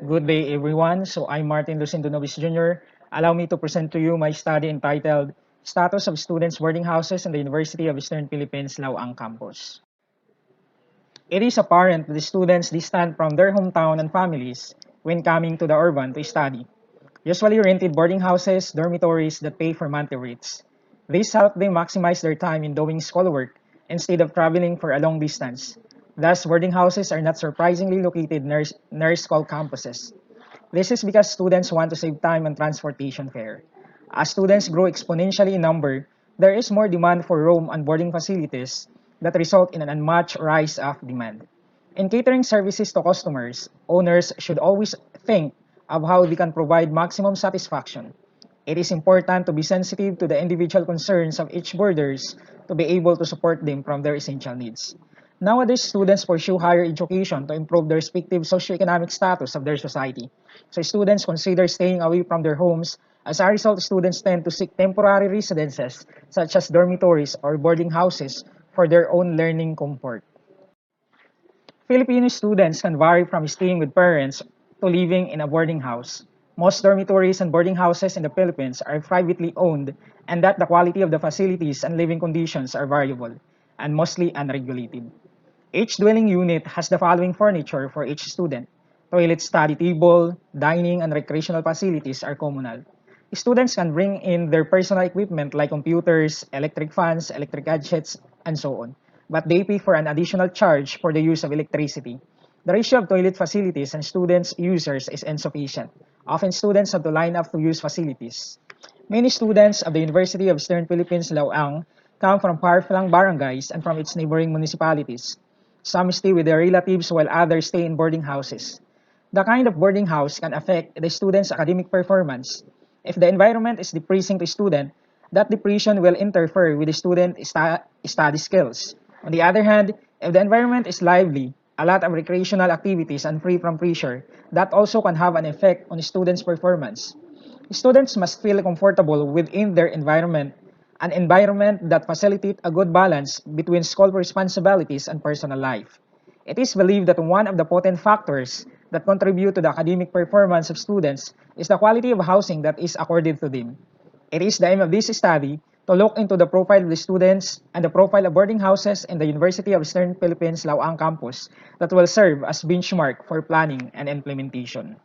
Good day, everyone. I'm Martin Lucindo Novis Jr. Allow me to present to you my study entitled Status of Students' Boarding Houses in the University of Eastern Philippines, Lauang Campus. It is apparent that the students distant from their hometown and families when coming to the urban to study, usually rented boarding houses, dormitories that pay for monthly rates. This helps them maximize their time in doing schoolwork instead of traveling for a long distance. Thus, boarding houses are not surprisingly located near school campuses. This is because students want to save time on transportation fare. As students grow exponentially in number, there is more demand for room and boarding facilities that result in an unmatched rise of demand. In catering services to customers, owners should always think of how they can provide maximum satisfaction. It is important to be sensitive to the individual concerns of each boarders to be able to support them from their essential needs. Nowadays, students pursue higher education to improve the respective socioeconomic status of their society. So students consider staying away from their homes. As a result, students tend to seek temporary residences such as dormitories or boarding houses for their own learning comfort. Filipino students can vary from staying with parents to living in a boarding house. Most dormitories and boarding houses in the Philippines are privately owned, and that the quality of the facilities and living conditions are variable and mostly unregulated. Each dwelling unit has the following furniture for each student. Toilet, study table, dining, and recreational facilities are communal. Students can bring in their personal equipment like computers, electric fans, electric gadgets, and so on, but they pay for an additional charge for the use of electricity. The ratio of toilet facilities and students users is insufficient. Often students have to line up to use facilities. Many students of the University of Eastern Philippines, Lauang, come from far-flung barangays and from its neighboring municipalities. Some stay with their relatives while others stay in boarding houses. The kind of boarding house can affect the student's academic performance. If the environment is depressing to student, that depression will interfere with the student's study skills. On the other hand, if the environment is lively, a lot of recreational activities and free from pressure, that also can have an effect on the student's performance. Students must feel comfortable within their environment, an environment that facilitates a good balance between school responsibilities and personal life. It is believed that one of the potent factors that contribute to the academic performance of students is the quality of housing that is accorded to them. It is the aim of this study to look into the profile of the students and the profile of boarding houses in the University of Eastern Philippines Lauang campus that will serve as benchmark for planning and implementation.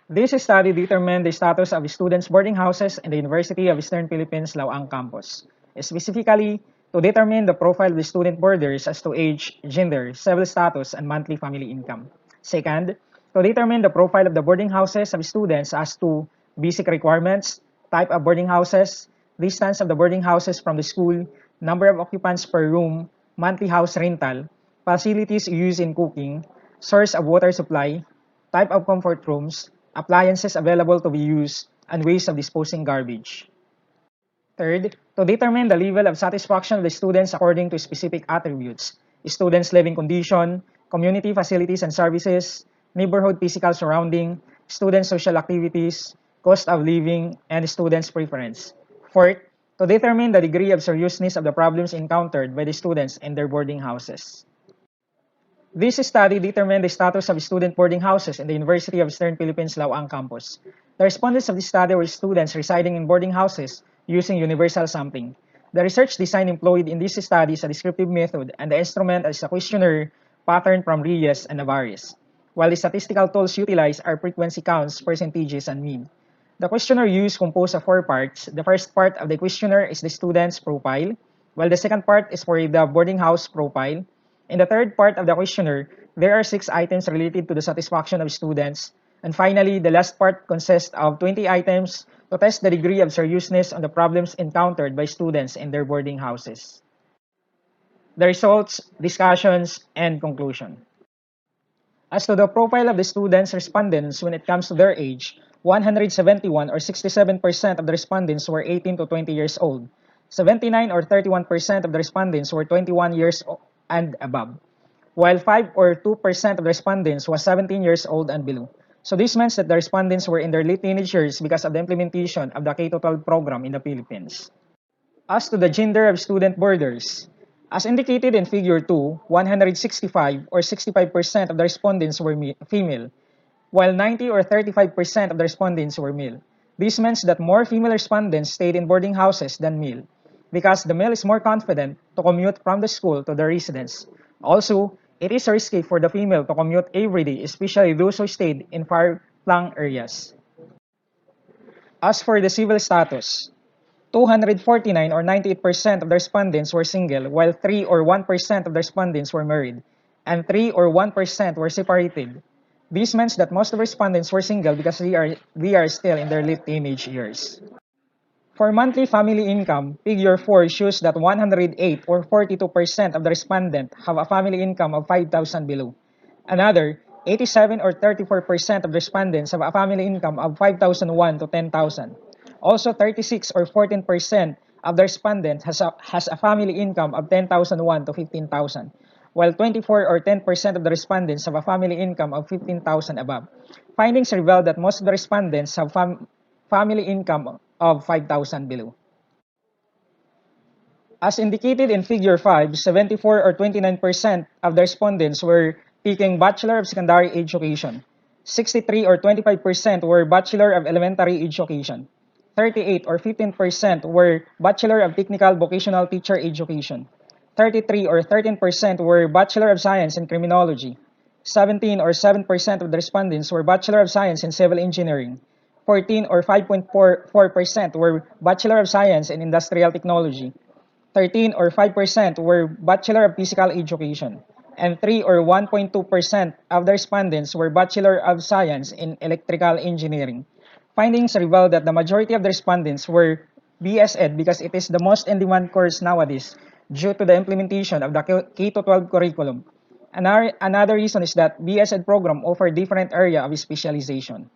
This study determined the status of students' boarding houses in the University of Eastern Philippines Lauang campus, specifically to determine the profile of the student boarders as to age, gender, civil status, and monthly family income. Second, to determine the profile of the boarding houses of students as to basic requirements, type of boarding houses, distance of the boarding houses from the school, number of occupants per room, monthly house rental, facilities used in cooking, source of water supply, type of comfort rooms, appliances available to be used, and ways of disposing garbage. Third, to determine the level of satisfaction of the students according to specific attributes, students' living condition, community facilities and services, neighborhood physical surrounding, students' social activities, cost of living, and students' preference. Fourth, to determine the degree of seriousness of the problems encountered by the students in their boarding houses. This study determined the status of student boarding houses in the University of Eastern Philippines Lauang campus. The respondents of this study were students residing in boarding houses using universal sampling. The research design employed in this study is a descriptive method, and the instrument is a questionnaire patterned from Reyes and Navarez, while the statistical tools utilized are frequency counts, percentages, and mean. The questionnaire used composed of four parts. The first part of the questionnaire is the student's profile, while the second part is for the boarding house profile. In the third part of the questionnaire, there are 6 items related to the satisfaction of students. And finally, the last part consists of 20 items to test the degree of seriousness on the problems encountered by students in their boarding houses. The results, discussions, and conclusion. As to the profile of the students' respondents when it comes to their age, 171 or 67% of the respondents were 18 to 20 years old. 79 or 31% of the respondents were 21 years and above, while 5 or 2% of the respondents was 17 years old and below. So this means that the respondents were in their late teenage years because of the implementation of the K-12 program in the Philippines. As to the gender of student boarders, as indicated in Figure 2, 165 or 65% of the respondents were female. while 90 or 35% of the respondents were male. This means that more female respondents stayed in boarding houses than male, because the male is more confident to commute from the school to the residence. Also, it is risky for the female to commute every day, especially those who stayed in far-flung areas. As for the civil status, 249 or 98% of the respondents were single, while 3 or 1% of the respondents were married, and 3 or 1% were separated. This means that most of the respondents were single because they are still in their late teenage years. For monthly family income, figure 4 shows that 108 or 42% of the respondents have a family income of 5,000 below. Another, 87 or 34% of the respondents have a family income of 5,001 to 10,000. Also, 36 or 14% of the respondents has a family income of 10,001 to 15,000, while 24 or 10% of the respondents have a family income of 15,000 above. Findings reveal that most of the respondents have family income of 5,000 below. As indicated in Figure 5, 74 or 29% of the respondents were taking Bachelor of Secondary Education. 63 or 25% were Bachelor of Elementary Education. 38 or 15% were Bachelor of Technical Vocational Teacher Education. 33 or 13% were Bachelor of Science in Criminology. 17 or 7% of the respondents were Bachelor of Science in Civil Engineering. 14 or 5.44% were Bachelor of Science in Industrial Technology. 13 or 5% were Bachelor of Physical Education, and 3 or 1.2% of the respondents were Bachelor of Science in Electrical Engineering. Findings reveal that the majority of the respondents were BS Ed because it is the most in-demand course nowadays due to the implementation of the K-12 curriculum. Another reason is that BS Ed program offer different area of specialization.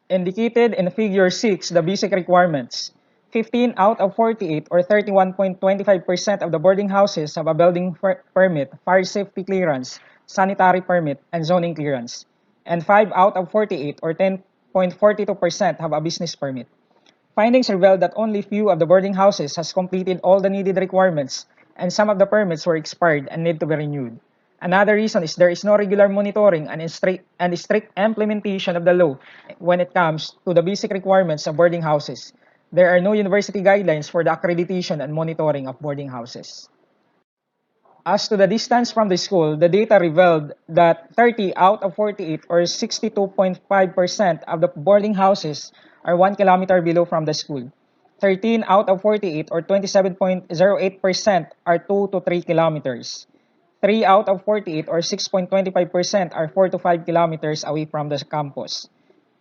Indicated in Figure 6, the basic requirements. 15 out of 48 or 31.25% of the boarding houses have a building permit, fire safety clearance, sanitary permit, and zoning clearance. And 5 out of 48 or 10.42% have a business permit. Findings reveal that only few of the boarding houses has completed all the needed requirements, and some of the permits were expired and need to be renewed. Another reason is there is no regular monitoring and strict implementation of the law when it comes to the basic requirements of boarding houses. There are no university guidelines for the accreditation and monitoring of boarding houses. As to the distance from the school, the data revealed that 30 out of 48 or 62.5% of the boarding houses are 1 kilometer below from the school. 13 out of 48 or 27.08% are 2 to 3 kilometers. 3 out of 48 or 6.25% are 4 to 5 kilometers away from the campus.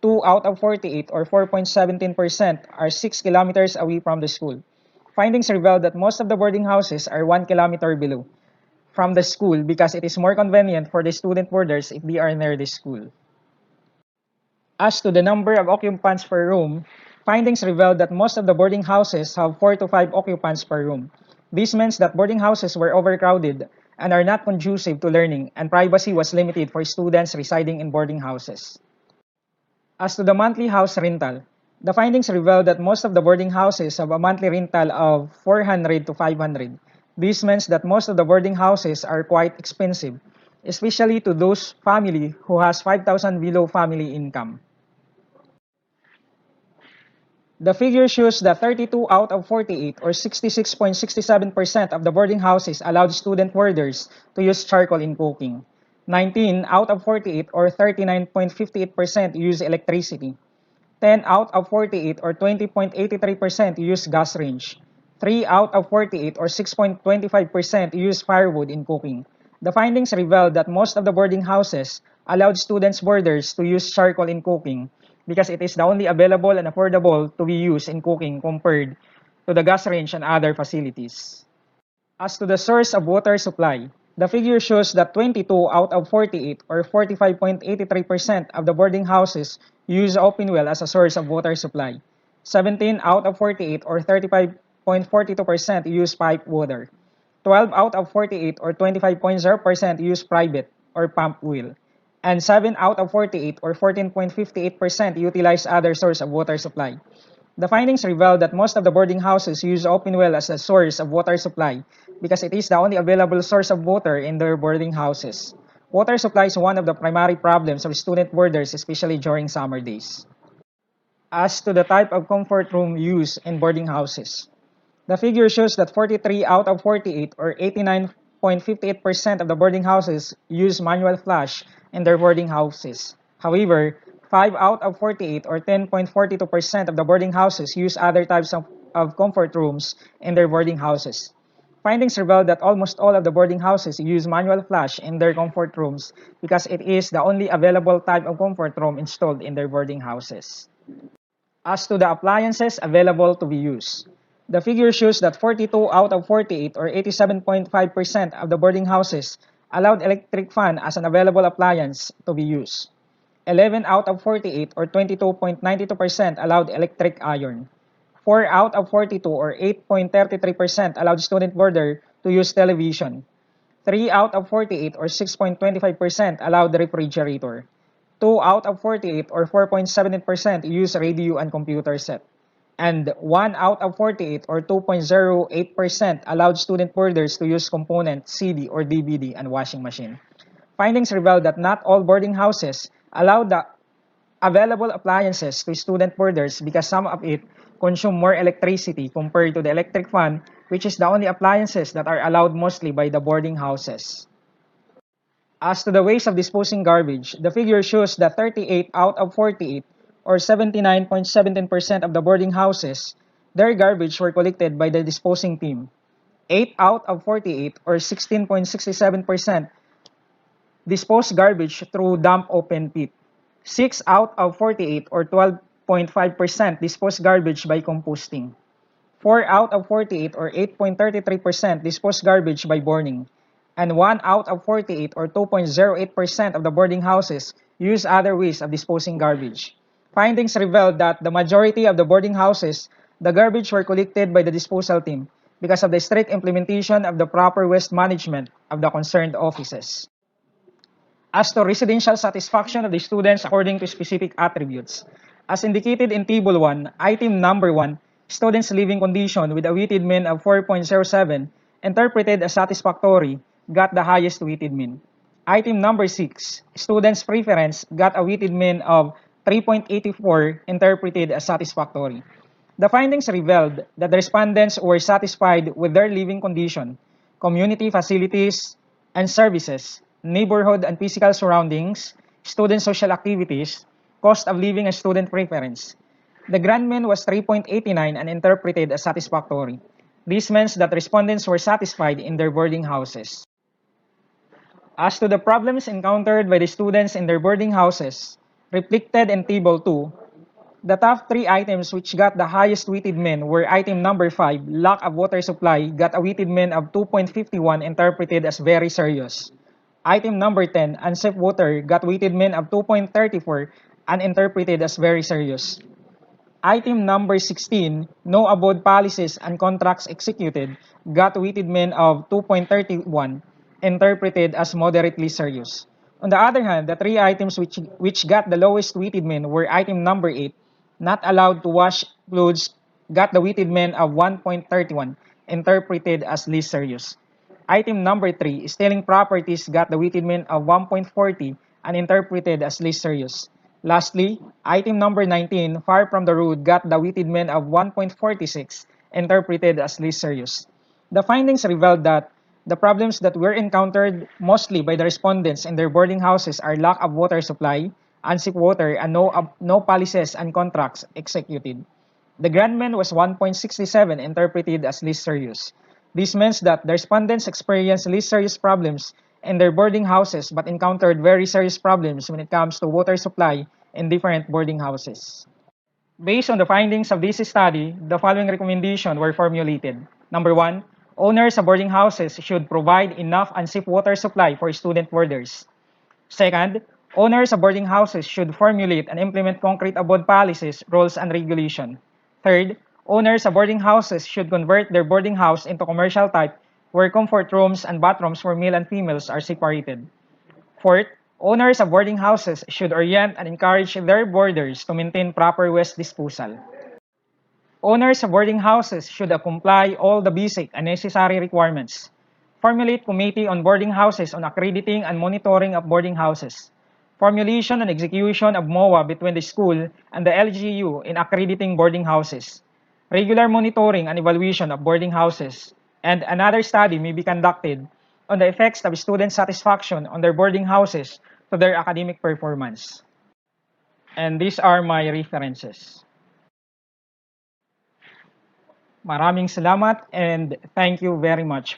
2 out of 48 or 4.17% are 6 kilometers away from the school. Findings reveal that most of the boarding houses are 1 kilometer below from the school because it is more convenient for the student boarders if they are near the school. As to the number of occupants per room, findings reveal that most of the boarding houses have 4 to 5 occupants per room. This means that boarding houses were overcrowded and are not conducive to learning, and privacy was limited for students residing in boarding houses. As to the monthly house rental, the findings reveal that most of the boarding houses have a monthly rental of 400 to 500. This means that most of the boarding houses are quite expensive, especially to those family who has 5,000 below family income. The figure shows that 32 out of 48 or 66.67% of the boarding houses allowed student boarders to use charcoal in cooking. 19 out of 48 or 39.58% use electricity. 10 out of 48 or 20.83% use gas range. 3 out of 48 or 6.25% use firewood in cooking. The findings reveal that most of the boarding houses allowed students boarders to use charcoal in cooking because it is the only available and affordable to be used in cooking compared to the gas range and other facilities. As to the source of water supply, the figure shows that 22 out of 48 or 45.83% of the boarding houses use open well as a source of water supply. 17 out of 48 or 35.42% use pipe water. 12 out of 48 or 25.0% use private or pump well. And 7 out of 48 or 14.58% utilize other source of water supply. The findings reveal that most of the boarding houses use open well as a source of water supply because it is the only available source of water in their boarding houses. Water supply is one of the primary problems of student boarders, especially during summer days. As to the type of comfort room used in boarding houses, the figure shows that 43 out of 48 or 89.58% of the boarding houses use manual flush in their boarding houses. However, 5 out of 48 or 10.42% of the boarding houses use other types of comfort rooms in their boarding houses. Findings reveal that almost all of the boarding houses use manual flush in their comfort rooms because it is the only available type of comfort room installed in their boarding houses. As to the appliances available to be used, the figure shows that 42 out of 48 or 87.5% of the boarding houses allowed electric fan as an available appliance to be used. 11 out of 48 or 22.92% allowed electric iron. 4 out of 42 or 8.33% allowed student boarder to use television. 3 out of 48 or 6.25% allowed the refrigerator. 2 out of 48 or 4.78% use radio and computer set. And 1 out of 48 or 2.08% allowed student boarders to use component, CD or DVD and washing machine. Findings reveal that not all boarding houses allow the available appliances to student boarders because some of it consume more electricity compared to the electric fan, which is the only appliances that are allowed mostly by the boarding houses. As to the ways of disposing garbage, the figure shows that 38 out of 48 or 79.17% of the boarding houses, their garbage were collected by the disposing team. 8 out of 48 or 16.67% disposed garbage through dump open pit. 6 out of 48 or 12.5% disposed garbage by composting. 4 out of 48 or 8.33% disposed garbage by burning. And 1 out of 48 or 2.08% of the boarding houses use other ways of disposing garbage. Findings revealed that the majority of the boarding houses, the garbage were collected by the disposal team because of the strict implementation of the proper waste management of the concerned offices. As to residential satisfaction of the students according to specific attributes, as indicated in Table 1, item number 1, students' living condition with a weighted mean of 4.07, interpreted as satisfactory, got the highest weighted mean. Item number 6, students' preference got a weighted mean of 3.84, interpreted as satisfactory. The findings revealed that the respondents were satisfied with their living condition, community facilities and services, neighborhood and physical surroundings, student social activities, cost of living and student preference. The grand mean was 3.89 and interpreted as satisfactory. This means that respondents were satisfied in their boarding houses. As to the problems encountered by the students in their boarding houses, reflected in Table 2, the top 3 items which got the highest weighted mean were item number 5, lack of water supply, got a weighted mean of 2.51, interpreted as very serious. Item number 10, unsafe water, got weighted mean of 2.34 and interpreted as very serious. Item number 16, no abode policies and contracts executed, got weighted mean of 2.31, interpreted as moderately serious. On the other hand, the 3 items which got the lowest weighted mean were item number 8, not allowed to wash clothes, got the weighted mean of 1.31, interpreted as least serious. Item number 3, stealing properties, got the weighted mean of 1.40 and interpreted as least serious. Lastly, item number 19, far from the road, got the weighted mean of 1.46, interpreted as least serious. The findings revealed that the problems that were encountered mostly by the respondents in their boarding houses are lack of water supply, unsafe water, and no policies and contracts executed. The grand mean was 1.67, interpreted as least serious. This means that the respondents experienced least serious problems in their boarding houses but encountered very serious problems when it comes to water supply in different boarding houses. Based on the findings of this study, the following recommendations were formulated. Number 1, owners of boarding houses should provide enough and safe water supply for student boarders. Second, owners of boarding houses should formulate and implement concrete abode policies, rules, and regulation. Third, owners of boarding houses should convert their boarding house into commercial type where comfort rooms and bathrooms for male and females are separated. Fourth, owners of boarding houses should orient and encourage their boarders to maintain proper waste disposal. Owners of boarding houses should comply all the basic and necessary requirements. Formulate Committee on Boarding Houses on accrediting and monitoring of boarding houses. Formulation and execution of MOA between the school and the LGU in accrediting boarding houses. Regular monitoring and evaluation of boarding houses. And another study may be conducted on the effects of student satisfaction on their boarding houses to their academic performance. And these are my references. Maraming salamat and thank you very much.